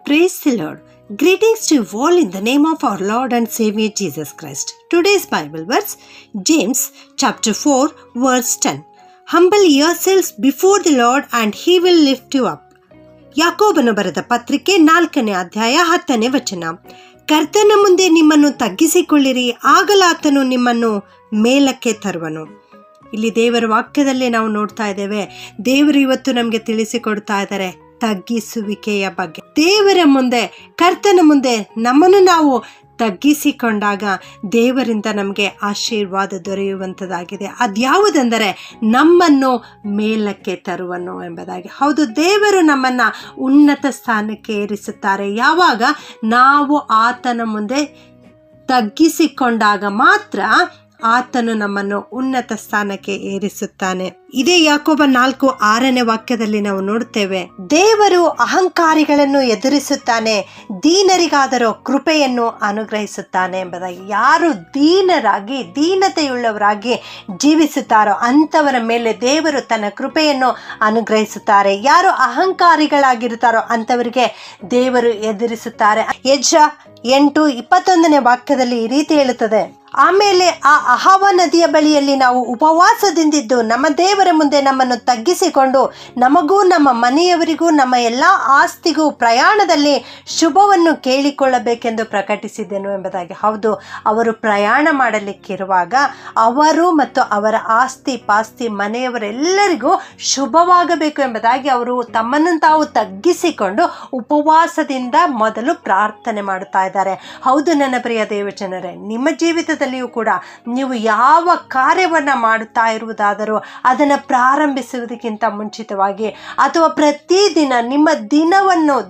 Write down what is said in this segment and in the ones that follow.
Praise the Lord. Greetings to you all in the name of our Lord and Savior Jesus Christ. Today's Bible verse, James chapter 4 verse 10. Humble yourselves before the Lord and He will lift you up. ಯಾಕೋಬನು ಬರೆದ ಪತ್ರಿಕೆ 4ನೇ ಅಧ್ಯಾಯ 10ನೇ ವಚನ. ಕರ್ತನ ಮುಂದೆ ನಿಮ್ಮನ್ನು ತಗ್ಗಿಸಿಕೊಳ್ಳಿರಿ, ಆಗಲಾತನು ನಿಮ್ಮನ್ನು ಮೇಲಕ್ಕೆ ತರುವನು. ಇಲ್ಲಿ ದೇವರ ವಾಕ್ಯದಲ್ಲಿ ನಾವು ನೋಡ್ತಾ ಇದ್ದೇವೆ, ದೇವರು ಇವತ್ತು ನಮಗೆ ತಿಳಿಸಿಕೊಡ್ತಾ ಇದ್ದಾರೆ ತಗ್ಗಿಸುವಿಕೆಯ ಬಗ್ಗೆ. ದೇವರ ಮುಂದೆ, ಕರ್ತನ ಮುಂದೆ ನಮ್ಮನ್ನು ನಾವು ತಗ್ಗಿಸಿಕೊಂಡಾಗ ದೇವರಿಂದ ನಮಗೆ ಆಶೀರ್ವಾದ ದೊರೆಯುವಂಥದ್ದಾಗಿದೆ. ಅದ್ಯಾವುದೆಂದರೆ ನಮ್ಮನ್ನು ಮೇಲಕ್ಕೆ ತರುವನು ಎಂಬುದಾಗಿ. ಹೌದು, ದೇವರು ನಮ್ಮನ್ನು ಉನ್ನತ ಸ್ಥಾನಕ್ಕೆ ಏರಿಸುತ್ತಾರೆ. ಯಾವಾಗ ನಾವು ಆತನ ಮುಂದೆ ತಗ್ಗಿಸಿಕೊಂಡಾಗ ಮಾತ್ರ ಆತನು ನಮ್ಮನ್ನು ಉನ್ನತ ಸ್ಥಾನಕ್ಕೆ ಏರಿಸುತ್ತಾನೆ. ಇದೇ ಯಾಕೋಬ 4:6ನೇ ವಾಕ್ಯದಲ್ಲಿ ನಾವು ನೋಡುತ್ತೇವೆ, ದೇವರು ಅಹಂಕಾರಿಗಳನ್ನು ಎದುರಿಸುತ್ತಾನೆ, ದೀನರಿಗಾದರೂ ಕೃಪೆಯನ್ನು ಅನುಗ್ರಹಿಸುತ್ತಾನೆ ಎಂಬುದಾಗಿ. ಯಾರು ದೀನರಾಗಿ ದೀನತೆಯುಳ್ಳವರಾಗಿ ಜೀವಿಸುತ್ತಾರೋ ಅಂಥವರ ಮೇಲೆ ದೇವರು ತನ್ನ ಕೃಪೆಯನ್ನು ಅನುಗ್ರಹಿಸುತ್ತಾರೆ. ಯಾರು ಅಹಂಕಾರಿಗಳಾಗಿರುತ್ತಾರೋ ಅಂಥವರಿಗೆ ದೇವರು ಎದುರಿಸುತ್ತಾರೆ. ಯೆಜ್ರ 8:21ನೇ ವಾಕ್ಯದಲ್ಲಿ ಈ ರೀತಿ ಹೇಳುತ್ತದೆ, ಆಮೇಲೆ ಆ ಅಹವ ನದಿಯ ಬಳಿಯಲ್ಲಿ ನಾವು ಉಪವಾಸದಿಂದಿದ್ದು ನಮ್ಮ ದೇವರ ಮುಂದೆ ನಮ್ಮನ್ನು ತಗ್ಗಿಸಿಕೊಂಡು ನಮಗೂ ನಮ್ಮ ಮನೆಯವರಿಗೂ ನಮ್ಮ ಎಲ್ಲ ಆಸ್ತಿಗೂ ಪ್ರಯಾಣದಲ್ಲಿ ಶುಭವನ್ನು ಕೇಳಿಕೊಳ್ಳಬೇಕೆಂದು ಪ್ರಕಟಿಸಿದೆನು ಎಂಬುದಾಗಿ. ಹೌದು, ಅವರು ಪ್ರಯಾಣ ಮಾಡಲಿಕ್ಕಿರುವಾಗ ಅವರು ಮತ್ತು ಅವರ ಆಸ್ತಿ ಪಾಸ್ತಿ ಮನೆಯವರೆಲ್ಲರಿಗೂ ಶುಭವಾಗಬೇಕು ಎಂಬುದಾಗಿ ಅವರು ತಮ್ಮನ್ನು ತಾವು ತಗ್ಗಿಸಿಕೊಂಡು ಉಪವಾಸದಿಂದ ಮೊದಲು ಪ್ರಾರ್ಥನೆ ಮಾಡುತ್ತಾ ಇದ್ದಾರೆ. ಹೌದು ನನ್ನ ಪ್ರಿಯ ದೇವಜನರೇ, ನಿಮ್ಮ ಜೀವಿತದಲ್ಲಿಯೂ ಕೂಡ ನೀವು ಯಾವ ಕಾರ್ಯವನ್ನು ಮಾಡುತ್ತಾ ಇರುವುದಾದರೂ ಅದನ್ನು ಪ್ರಾರಂಭಿಸುವುದಕ್ಕಿಂತ ಮುಂಚಿತವಾಗಿ ಅಥವಾ ಪ್ರತಿದಿನ ನಿಮ್ಮ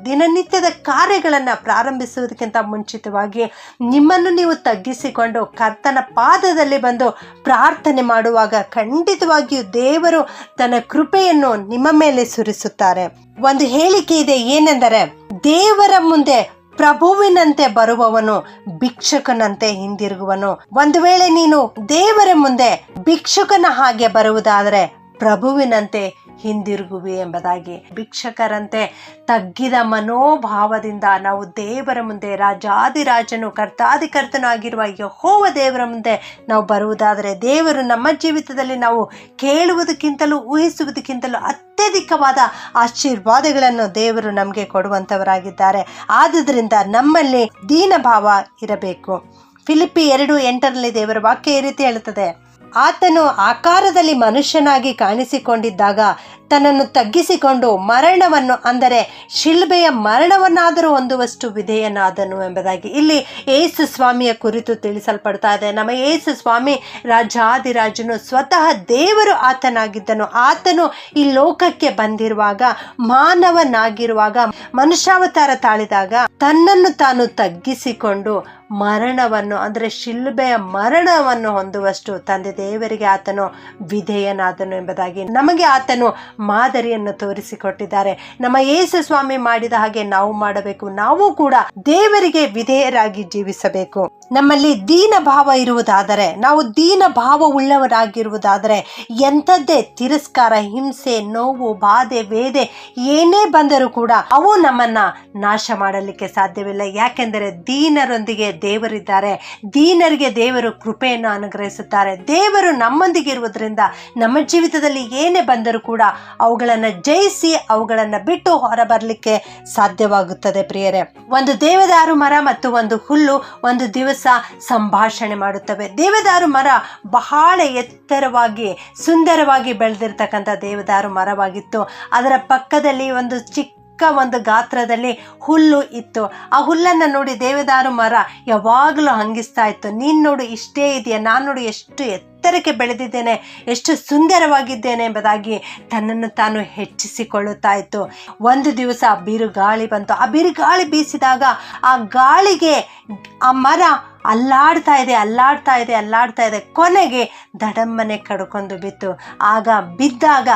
ದಿನನಿತ್ಯದ ಕಾರ್ಯಗಳನ್ನು ಪ್ರಾರಂಭಿಸುವುದಕ್ಕಿಂತ ಮುಂಚಿತವಾಗಿ ನಿಮ್ಮನ್ನು ನೀವು ತಗ್ಗಿಸಿಕೊಂಡು ಕರ್ತನ ಪಾದದಲ್ಲಿ ಬಂದು ಪ್ರಾರ್ಥನೆ ಮಾಡುವಾಗ ಖಂಡಿತವಾಗಿಯೂ ದೇವರು ತನ್ನ ಕೃಪೆಯನ್ನು ನಿಮ್ಮ ಮೇಲೆ ಸುರಿಸುತ್ತಾರೆ. ಒಂದು ಹೇಳಿಕೆ ಇದೆ, ಏನೆಂದರೆ ದೇವರ ಮುಂದೆ ಪ್ರಭುವಿನಂತೆ ಬರುವವನು ಭಿಕ್ಷುಕನಂತೆ ಹಿಂದಿರುಗುವನು. ಒಂದು ವೇಳೆ ನೀನು ದೇವರ ಮುಂದೆ ಭಿಕ್ಷುಕನ ಹಾಗೆ ಬರುವುದಾದರೆ ಪ್ರಭುವಿನಂತೆ ಹಿಂದಿರುಗುವಿ ಎಂಬುದಾಗಿ. ಭಿಕ್ಷಕರಂತೆ ತಗ್ಗಿದ ಮನೋಭಾವದಿಂದ ನಾವು ದೇವರ ಮುಂದೆ, ರಾಜಾದಿರಾಜನು ಕರ್ತಾದಿಕರ್ತನು ಆಗಿರುವ ಯೆಹೋವ ದೇವರ ಮುಂದೆ ನಾವು ಬರುವುದಾದರೆ ದೇವರು ನಮ್ಮ ಜೀವಿತದಲ್ಲಿ ನಾವು ಕೇಳುವುದಕ್ಕಿಂತಲೂ ಊಹಿಸುವುದಕ್ಕಿಂತಲೂ ಅತ್ಯಧಿಕವಾದ ಆಶೀರ್ವಾದಗಳನ್ನು ದೇವರು ನಮಗೆ ಕೊಡುವಂಥವರಾಗಿದ್ದಾರೆ. ಆದುದರಿಂದ ನಮ್ಮಲ್ಲಿ ದೀನಭಾವ ಇರಬೇಕು. ಫಿಲಿಪ್ಪಿ 2:8ರಲ್ಲಿ ದೇವರ ವಾಕ್ಯ ಈ ರೀತಿ ಹೇಳುತ್ತದೆ, ಆತನು ಆಕಾರದಲ್ಲಿ ಮನುಷ್ಯನಾಗಿ ಕಾಣಿಸಿಕೊಂಡಿದ್ದಾಗ ತನ್ನನ್ನು ತಗ್ಗಿಸಿಕೊಂಡು ಮರಣವನ್ನು, ಅಂದರೆ ಶಿಲ್ಬೆಯ ಮರಣವನ್ನಾದರೂ ಹೊಂದುವಷ್ಟು ವಿಧೇಯನಾದನು ಎಂಬುದಾಗಿ. ಇಲ್ಲಿ ಯೇಸು ಸ್ವಾಮಿಯ ಕುರಿತು ತಿಳಿಸಲ್ಪಡ್ತಾ ಇದೆ. ನಮ್ಮ ಯೇಸು ಸ್ವಾಮಿ ರಾಜಾದಿರಾಜನು, ಸ್ವತಃ ದೇವರು ಆತನಾಗಿದ್ದನು. ಆತನು ಈ ಲೋಕಕ್ಕೆ ಬಂದಿರುವಾಗ, ಮಾನವನಾಗಿರುವಾಗ, ಮನುಷ್ಯಾವತಾರ ತಾಳಿದಾಗ ತನ್ನನ್ನು ತಾನು ತಗ್ಗಿಸಿಕೊಂಡು ಮರಣವನ್ನು, ಅಂದರೆ ಶಿಲ್ಬೆಯ ಮರಣವನ್ನು ಹೊಂದುವಷ್ಟು ತಂದೆ ದೇವರಿಗೆ ಆತನು ವಿಧೇಯನಾದನು ಎಂಬುದಾಗಿ ನಮಗೆ ಆತನು ಮಾದರಿಯನ್ನು ತೋರಿಸಿಕೊಟ್ಟಿದ್ದಾರೆ. ನಮ್ಮ ಯೇಸು ಸ್ವಾಮಿ ಮಾಡಿದ ಹಾಗೆ ನಾವು ಮಾಡಬೇಕು. ನಾವು ಕೂಡ ದೇವರಿಗೆ ವಿಧೇಯರಾಗಿ ಜೀವಿಸಬೇಕು. ನಮ್ಮಲ್ಲಿ ದೀನ ಭಾವ ಇರುವುದಾದರೆ, ನಾವು ದೀನ ಭಾವ ಉಳ್ಳವರಾಗಿರುವುದಾದರೆ ಎಂಥದ್ದೇ ತಿರಸ್ಕಾರ, ಹಿಂಸೆ, ನೋವು, ಬಾಧೆ, ವೇದೆ ಏನೇ ಬಂದರೂ ಕೂಡ ಅವು ನಮ್ಮನ್ನ ನಾಶ ಮಾಡಲಿಕ್ಕೆ ಸಾಧ್ಯವಿಲ್ಲ. ಯಾಕೆಂದರೆ ದೀನರೊಂದಿಗೆ ದೇವರಿದ್ದಾರೆ. ದೀನರಿಗೆ ದೇವರು ಕೃಪೆಯನ್ನು ಅನುಗ್ರಹಿಸುತ್ತಾರೆ. ದೇವರು ನಮ್ಮೊಂದಿಗೆ ಇರುವುದರಿಂದ ನಮ್ಮ ಜೀವಿತದಲ್ಲಿ ಏನೇ ಬಂದರೂ ಕೂಡ ಅವುಗಳನ್ನು ಜಯಿಸಿ ಅವುಗಳನ್ನು ಬಿಟ್ಟು ಹೊರಬರಲಿಕ್ಕೆ ಸಾಧ್ಯವಾಗುತ್ತದೆ. ಪ್ರಿಯರೇ, ಒಂದು ದೇವದಾರು ಮರ ಮತ್ತು ಒಂದು ಹುಲ್ಲು ಒಂದು ದಿವಸ ಸಂಭಾಷಣೆ ಮಾಡುತ್ತವೆ. ದೇವದಾರು ಮರ ಬಹಳ ಎತ್ತರವಾಗಿ ಸುಂದರವಾಗಿ ಬೆಳೆದಿರ್ತಕ್ಕಂಥ ದೇವದಾರು ಮರವಾಗಿತ್ತು. ಅದರ ಪಕ್ಕದಲ್ಲಿ ಒಂದು ಗಾತ್ರದಲ್ಲಿ ಹುಲ್ಲು ಇತ್ತು. ಆ ಹುಲ್ಲನ್ನು ನೋಡಿ ದೇವದಾರು ಮರ ಯಾವಾಗಲೂ ಹಂಗಿಸ್ತಾ ಇತ್ತು, ನೀನು ನೋಡು ಇಷ್ಟೇ ಇದೆಯಾ, ನಾನು ನೋಡಿ ಎಷ್ಟು ಎತ್ತರಕ್ಕೆ ಬೆಳೆದಿದ್ದೇನೆ, ಎಷ್ಟು ಸುಂದರವಾಗಿದ್ದೇನೆ ಎಂಬುದಾಗಿ ತನ್ನನ್ನು ತಾನು ಹೆಚ್ಚಿಸಿಕೊಳ್ಳುತ್ತಾ ಇತ್ತು. ಒಂದು ದಿವಸ ಬಿರುಗಾಳಿ ಬಂತು. ಆ ಬಿರುಗಾಳಿ ಬೀಸಿದಾಗ ಆ ಗಾಳಿಗೆ ಆ ಮರ ಅಲ್ಲಾಡ್ತಾ ಇದೆ. ಕೊನೆಗೆ ದಡಮ್ಮನೆ ಕಡ್ಕೊಂಡು ಬಿತ್ತು. ಬಿದ್ದಾಗ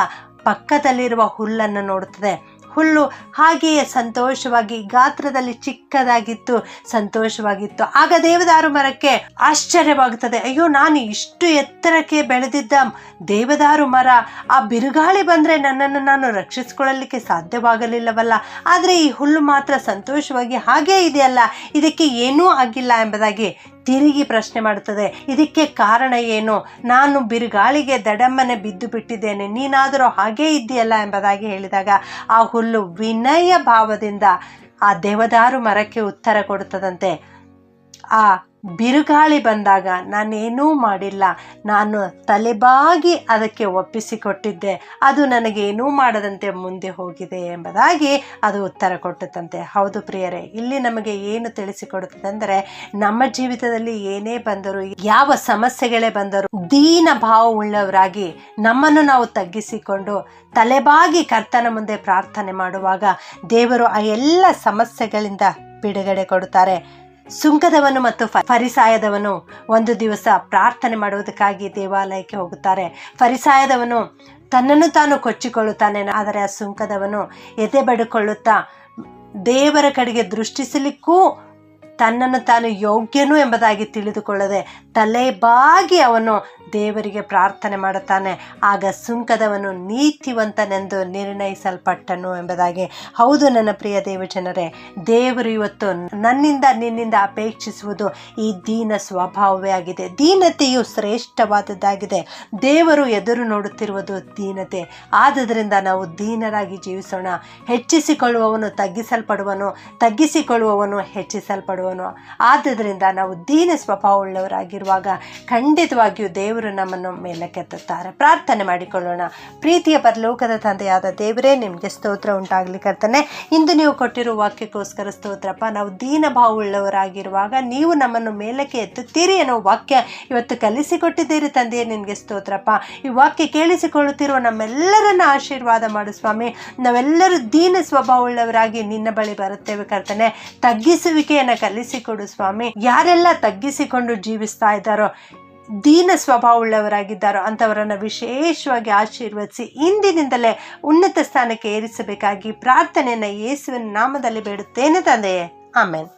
ಪಕ್ಕದಲ್ಲಿರುವ ಹುಲ್ಲನ್ನು ನೋಡುತ್ತದೆ. ಹುಲ್ಲು ಹಾಗೆಯೇ ಸಂತೋಷವಾಗಿ ಗಾತ್ರದಲ್ಲಿ ಚಿಕ್ಕದಾಗಿತ್ತು, ಸಂತೋಷವಾಗಿತ್ತು. ಆಗ ದೇವದಾರು ಮರಕ್ಕೆ ಆಶ್ಚರ್ಯವಾಗುತ್ತದೆ, ಅಯ್ಯೋ, ನಾನು ಇಷ್ಟು ಎತ್ತರಕ್ಕೆ ಬೆಳೆದಿದ್ದ ದೇವದಾರು ಮರ, ಆ ಬಿರುಗಾಳಿ ಬಂದರೆ ನನ್ನನ್ನು ನಾನು ರಕ್ಷಿಸಿಕೊಳ್ಳಲಿಕ್ಕೆ ಸಾಧ್ಯವಾಗಲಿಲ್ಲವಲ್ಲ, ಆದರೆ ಈ ಹುಲ್ಲು ಮಾತ್ರ ಸಂತೋಷವಾಗಿ ಹಾಗೇ ಇದೆಯಲ್ಲ, ಇದಕ್ಕೆ ಏನೂ ಆಗಿಲ್ಲ ಎಂಬುದಾಗಿ ತಿರುಗಿ ಪ್ರಶ್ನೆ ಮಾಡುತ್ತದೆ. ಇದಕ್ಕೆ ಕಾರಣ ಏನು? ನಾನು ಬಿರುಗಾಳಿಗೆ ದಡಮ್ಮನೆ ಬಿದ್ದು ಬಿಟ್ಟಿದ್ದೇನೆ, ನೀನಾದರೂ ಹಾಗೇ ಇದ್ದೀಯಲ್ಲ ಎಂಬುದಾಗಿ ಹೇಳಿದಾಗ ಆ ಹುಲ್ಲು ವಿನಯ ಭಾವದಿಂದ ಆ ದೇವದಾರು ಮರಕ್ಕೆ ಉತ್ತರ ಕೊಡುತ್ತದಂತೆ, ಆ ಬಿರುಗಾಳಿ ಬಂದಾಗ ನಾನೇನೂ ಮಾಡಿಲ್ಲ, ನಾನು ತಲೆಬಾಗಿ ಅದಕ್ಕೆ ಒಪ್ಪಿಸಿಕೊಟ್ಟಿದ್ದೆ, ಅದು ನನಗೇನೂ ಮಾಡದಂತೆ ಮುಂದೆ ಹೋಗಿದೆ ಎಂಬುದಾಗಿ ಅದು ಉತ್ತರ ಕೊಟ್ಟಂತೆ. ಹೌದು ಪ್ರಿಯರೇ, ಇಲ್ಲಿ ನಮಗೆ ಏನು ತಿಳಿಸಿಕೊಡುತ್ತದೆ ಅಂದರೆ, ನಮ್ಮ ಜೀವಿತದಲ್ಲಿ ಏನೇ ಬಂದರೂ, ಯಾವ ಸಮಸ್ಯೆಗಳೇ ಬಂದರೂ ದೀನ ಭಾವವುಳ್ಳವರಾಗಿ ನಮ್ಮನ್ನು ನಾವು ತಗ್ಗಿಸಿಕೊಂಡು ತಲೆಬಾಗಿ ಕರ್ತನ ಮುಂದೆ ಪ್ರಾರ್ಥನೆ ಮಾಡುವಾಗ ದೇವರು ಆ ಎಲ್ಲ ಸಮಸ್ಯೆಗಳಿಂದ ಬಿಡುಗಡೆ ಕೊಡುತ್ತಾರೆ. ಸುಂಕದವನು ಮತ್ತು ಫರಿಸಾಯದವನು ಒಂದು ದಿವಸ ಪ್ರಾರ್ಥನೆ ಮಾಡುವುದಕ್ಕಾಗಿ ದೇವಾಲಯಕ್ಕೆ ಹೋಗುತ್ತಾರೆ. ಫರಿಸಾಯದವನು ತನ್ನನ್ನು ತಾನು ಕೊಚ್ಚಿಕೊಳ್ಳುತ್ತಾನೆ, ಆದರೆ ಆ ಸುಂಕದವನು ಎದೆ ಬಡಿಕೊಳ್ಳುತ್ತಾ ದೇವರ ಕಡೆಗೆ ದೃಷ್ಟಿಸಲಿಕ್ಕೂ ತನ್ನನ್ನು ತಾನು ಯೋಗ್ಯನು ಎಂಬುದಾಗಿ ತಿಳಿದುಕೊಳ್ಳದೆ ತಲೆಬಾಗಿ ಅವನು ದೇವರಿಗೆ ಪ್ರಾರ್ಥನೆ ಮಾಡುತ್ತಾನೆ. ಆಗ ಸುಂಕದವನು ನೀತಿವಂತನೆಂದು ನಿರ್ಣಯಿಸಲ್ಪಟ್ಟನು ಎಂಬುದಾಗಿ. ಹೌದು ನನ್ನ ಪ್ರಿಯ ದೇವಜನರೇ, ದೇವರು ಇವತ್ತು ನನ್ನಿಂದ ನಿನ್ನಿಂದ ಅಪೇಕ್ಷಿಸುವುದು ಈ ದೀನ ಸ್ವಭಾವವೇ ಆಗಿದೆ. ದೀನತೆಯು ಶ್ರೇಷ್ಠವಾದದ್ದಾಗಿದೆ. ದೇವರು ಎದುರು ನೋಡುತ್ತಿರುವುದು ದೀನತೆ. ಆದುದರಿಂದ ನಾವು ದೀನರಾಗಿ ಜೀವಿಸೋಣ. ಹೆಚ್ಚಿಸಿಕೊಳ್ಳುವವನು ತಗ್ಗಿಸಲ್ಪಡುವನು, ತಗ್ಗಿಸಿಕೊಳ್ಳುವವನು ಹೆಚ್ಚಿಸಲ್ಪಡುವನು. ಆದುದರಿಂದ ನಾವು ದೀನ ಸ್ವಭಾವವುಳ್ಳವರಾಗಿರುವಾಗ ಖಂಡಿತವಾಗಿಯೂ ದೇವರು ನಮ್ಮನ್ನು ಮೇಲಕ್ಕೆತ್ತುತ್ತಾರೆ. ಪ್ರಾರ್ಥನೆ ಮಾಡಿಕೊಳ್ಳೋಣ. ಪ್ರೀತಿಯ ಪರಲೋಕದ ತಂದೆಯಾದ ದೇವರೇ, ನಿಮಗೆ ಸ್ತೋತ್ರ ಉಂಟಾಗಲಿ ಕರ್ತನೆ. ಇಂದು ನೀವು ಕೊಟ್ಟಿರುವ ವಾಕ್ಯಕ್ಕೋಸ್ಕರ ಸ್ತೋತ್ರಪ್ಪ. ನಾವು ದೀನ ಭಾವವುಳ್ಳವರಾಗಿರುವಾಗ ನೀವು ನಮ್ಮನ್ನು ಮೇಲಕ್ಕೆ ಎತ್ತುತ್ತೀರಿ ಅನ್ನೋ ವಾಕ್ಯ ಇವತ್ತು ಕಲಿಸಿಕೊಟ್ಟಿದ್ದೀರಿ ತಂದೆಯೇ, ನಿನಗೆ ಸ್ತೋತ್ರಪ್ಪ. ಈ ವಾಕ್ಯ ಕೇಳಿಸಿಕೊಳ್ಳುತ್ತಿರುವ ನಮ್ಮೆಲ್ಲರನ್ನ ಆಶೀರ್ವಾದ ಮಾಡು ಸ್ವಾಮಿ. ನಾವೆಲ್ಲರೂ ದೀನ ಸ್ವಭಾವವುಳ್ಳವರಾಗಿ ನಿನ್ನ ಬಳಿ ಬರುತ್ತೇವೆ ಕರ್ತನೆ. ತಗ್ಗಿಸುವಿಕೆಯನ್ನು ಕಲಿಸಿಕೊಡು ಸ್ವಾಮಿ. ಯಾರೆಲ್ಲ ತಗ್ಗಿಸಿಕೊಂಡು ಜೀವಿಸ್ತಾ ಇದ್ದಾರೋ, ದೀನ ಸ್ವಭಾವವುಳ್ಳವರಾಗಿದ್ದಾರೋ ಅಂಥವರನ್ನು ವಿಶೇಷವಾಗಿ ಆಶೀರ್ವದಿಸಿ ಇಂದಿನಿಂದಲೇ ಉನ್ನತ ಸ್ಥಾನಕ್ಕೆ ಏರಿಸಬೇಕಾಗಿ ಪ್ರಾರ್ಥನೆಯನ್ನು ಯೇಸುವಿನ ನಾಮದಲ್ಲಿ ಬೇಡುತ್ತೇನೆ ತಂದೆಯೇ. ಆಮೆನ್.